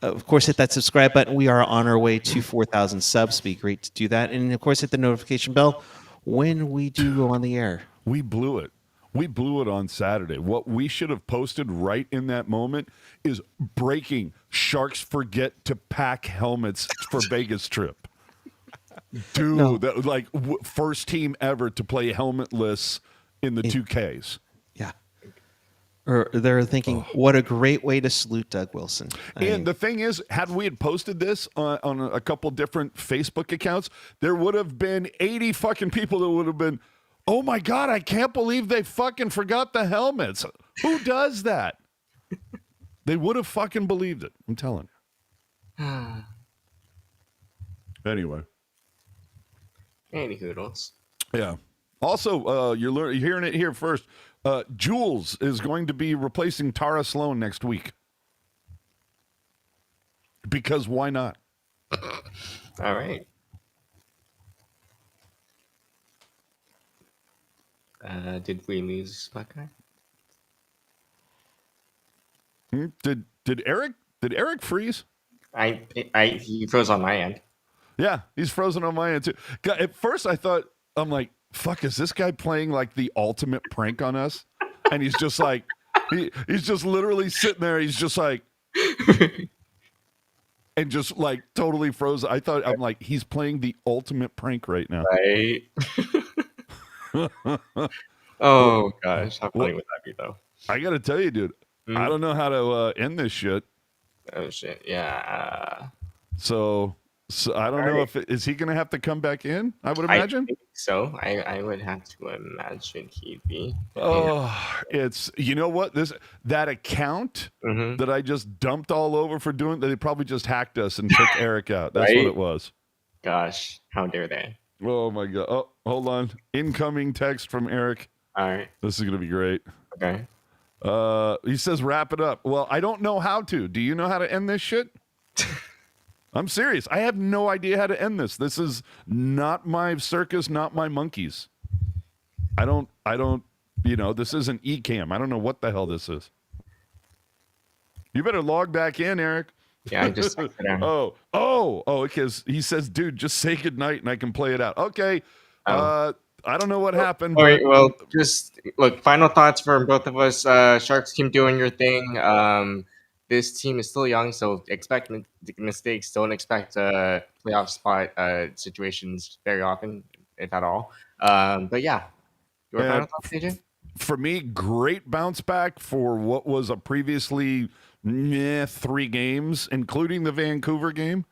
Of course, hit that subscribe button. We are on our way to 4,000 subs. It'd be great to do that. And, of course, hit the notification bell when we do go on the air. We blew it. We blew it on Saturday. What we should have posted right in that moment is breaking. Sharks forget to pack helmets for Vegas trip. Dude, No. that like first team ever to play helmetless in the 2Ks. Yeah. Or they're thinking, what a great way to salute Doug Wilson. And the thing is, had we had posted this on a couple different Facebook accounts, there would have been 80 fucking people that would have been, oh my God, I can't believe they fucking forgot the helmets. Who does that? They would have fucking believed it. I'm telling you. Anyway. Any hoodles. Yeah. Also, you're hearing it here first. Jules is going to be replacing Tara Sloan next week. Because why not? All right. Did we lose Buckeye? Did Eric freeze? He froze on my end. Yeah, he's frozen on my end too. At first, I thought I'm like, fuck, is this guy playing like the ultimate prank on us? And he's just like, he's just literally sitting there. He's just like, and just like totally frozen. I'm like, he's playing the ultimate prank right now. Right. Oh gosh, how funny would that be though? I got to tell you, dude, I don't know how to end this shit. Oh shit, yeah. So I don't know if is he going to have to come back in? I would imagine. I think so. I would have to imagine he'd be. Oh, it's you know what that account that I just dumped all over for doing that. They probably just hacked us and took Eric out. That's what it was. Gosh, how dare they? Oh my god! Oh, hold on. Incoming text from Eric. All right. This is gonna be great. Okay. He says wrap it up. Well, I don't know how to. Do you know how to end this shit? I'm serious. I have no idea how to end this. This is not my circus, not my monkeys. I don't, this isn't Ecamm. I don't know what the hell this is. You better log back in, Eric. Yeah, I just because he says, dude, just say goodnight and I can play it out. Okay. I don't know what happened. All right, well, just look, final thoughts for both of us. Sharks team doing your thing. This team is still young, so expect mistakes. Don't expect playoff spot situations very often, if at all. But yeah, your final thoughts, AJ? For me, great bounce back for what was a previously 3 games, including the Vancouver game.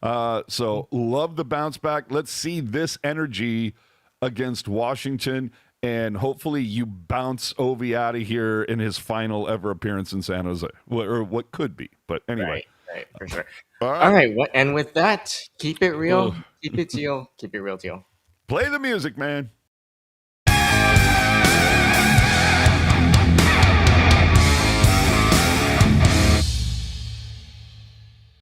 So love the bounce back. Let's see this energy against Washington, and hopefully you bounce Ovi out of here in his final ever appearance in San Jose, or what could be. But anyway. Right, for sure. All right. And with that, keep it real, keep it Teal, keep it real, Teal. Play the music, man.